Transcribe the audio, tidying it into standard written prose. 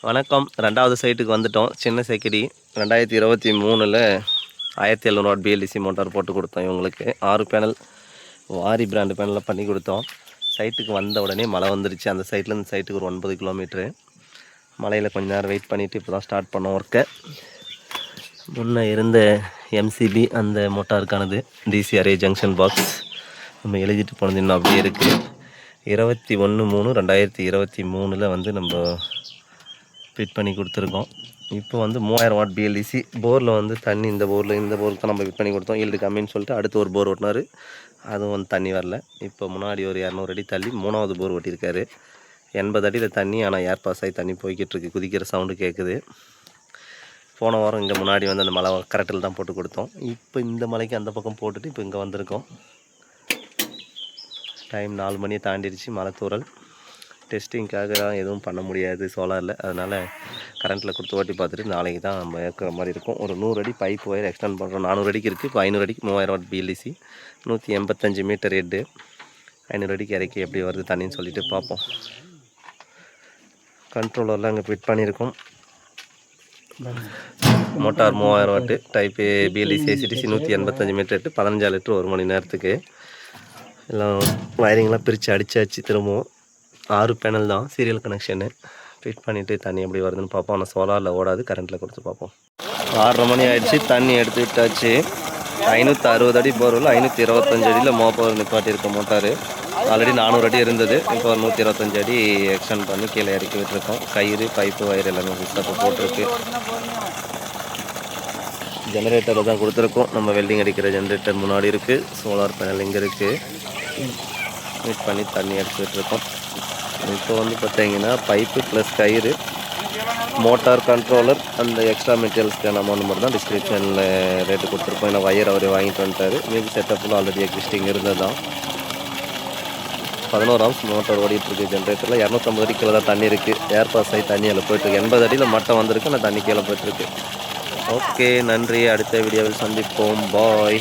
வணக்கம். 2வது சைட்டுக்கு வந்துட்டோம். சின்ன சேக்கடி 2023ல் 1700 வாட் பிஎல்டிசி மோட்டார் போட்டு கொடுத்தோம். இவங்களுக்கு 6 பேனல் வாரி பிராண்டு பேனலில் பண்ணி கொடுத்தோம். சைட்டுக்கு வந்த உடனே மழை வந்துருச்சு. அந்த சைட்லேருந்து சைட்டுக்கு ஒரு 9 கிலோமீட்ரு. மழையில் கொஞ்ச நேரம் வெயிட் பண்ணிவிட்டு இப்போ தான் ஸ்டார்ட் பண்ணோம் ஒர்க்கை. முன்னே இருந்த எம்சிபி அந்த மோட்டாருக்கானது டிசிஆர்ஏ ஜங்ஷன் பாக்ஸ் நம்ம எழுதிட்டு போனது இன்னும் அப்படியே இருக்குது. 21/3/2023 வந்து நம்ம ஃபிட் பண்ணி கொடுத்துருக்கோம். இப்போ வந்து 3000 வாட் பிஎல்டிசி போரில் வந்து தண்ணி இந்த போருக்கு தான் நம்ம ஃபிட் பண்ணி கொடுத்தோம். ஈல்டு கம்மின்னு சொல்லிட்டு அடுத்து ஒரு போர் ஓட்டினார். அதுவும் வந்து தண்ணி வரல. இப்போ முன்னாடி ஒரு 200 அடி தள்ளி 3வது போர் ஓட்டியிருக்காரு. 80 அடியில் தண்ணி, ஆனால் ஏர் பாஸ் ஆகி தண்ணி போய்கிட்டு இருக்குது. குதிக்கிற சவுண்டு கேட்குது. போன வாரம் இங்கே முன்னாடி வந்து அந்த மலை கரெக்டில் தான் போட்டு கொடுத்தோம். இப்போ இந்த மலைக்கு அந்த பக்கம் போட்டுட்டு இப்போ இங்கே வந்திருக்கோம். டைம் 4 மணியை தாண்டிடுச்சு. மலை தூரல் டெஸ்டிங்காக எதுவும் பண்ண முடியாது சோலாரில். அதனால் கரண்ட்டில் கொடுத்து ஓட்டி பார்த்துட்டு நாளைக்கு தான் நம்ம ஏற்கிற மாதிரி இருக்கும். ஒரு 100 அடி பைப் ஒயர் எக்ஸ்டெண்ட் பண்ணுறோம். 400 அடிக்கு இருக்குது. இப்போ 500 அடிக்கு 3000 வாட் பிஎல்டிசி 185 மீட்டர் ஹெட்டு. 500 அடிக்கு இறக்கி எப்படி வருது தண்ணின்னு சொல்லிட்டு பார்ப்போம். கண்ட்ரோலர்லாம் இங்கே ஃபிட் பண்ணியிருக்கோம். Motor 3000 watt type BLDC AC DC 185 metre head 15 litre 1 மணி நேரத்துக்கு. எல்லாம் வயரிங்லாம் பிரித்து அடித்தாச்சு. திரும்பவும் 6 பேனல் தான் சீரியல் கனெக்ஷனு. ஃபிட் பண்ணிவிட்டு தண்ணி எப்படி வருதுன்னு பார்ப்போம். ஆனால் சோலாரில் ஓடாது, கரண்ட்டில் கொடுத்து பார்ப்போம். 6:30 மணி ஆகிடுச்சு. தண்ணி எடுத்து விட்டாச்சு. 560 அடி போர்வெல் 525 அடியில் மோப்பவர் நிப்பாட்டியிருக்க மோட்டார். ஆல்ரெடி 400 அடி இருந்தது. இப்போ ஒரு 125 அடி எக்ஸ்டெண்ட் பண்ணி கீழே இறக்கி விட்டுருக்கோம். கயிறு பைப்பு வயர் எல்லாமே புதுசாக போட்டிருக்கு. ஜெனரேட்டரை தான் கொடுத்துருக்கோம். நம்ம வெல்டிங் அடிக்கிற ஜெனரேட்டர் முன்னாடி இருக்குது. சோலார் பேனல் இங்கே இருக்குது. ஃபிட் பண்ணி தண்ணி எடுத்து விட்டுருக்கோம். இப்போ வந்து பார்த்தீங்கன்னா பைப்பு ப்ளஸ் கயிறு, மோட்டார் கண்ட்ரோலர், அந்த எக்ஸ்ட்ரா மெட்டீரியல்ஸ்க்கான அமௌண்ட் மட்டும் தான் டிஸ்கிரிப்ஷனில் ரேட்டு கொடுத்துருப்போம். ஏன்னா வயர் அவரே வாங்கிட்டு வந்துட்டார். மீதி செட்டப்பில் ஆல்ரெடி எக்ஸிஸ்டிங் இருந்தது தான். 11 ஆம்ஸ் மோட்டார் ஓடிட்டுருக்கு. ஜென்ரேட்டரில் 250 அடி கீழே தான் தண்ணி இருக்குது. ஏர் பாஸ் ஆகி தண்ணி அதில் போய்ட்டுருக்கு. 80 அடியில் மட்டம் வந்திருக்கு. ஆனால் தண்ணி கீழே போய்ட்டுருக்கு. ஓகே, நன்றி. அடுத்த வீடியோவில் சந்திப்போம். பாய்.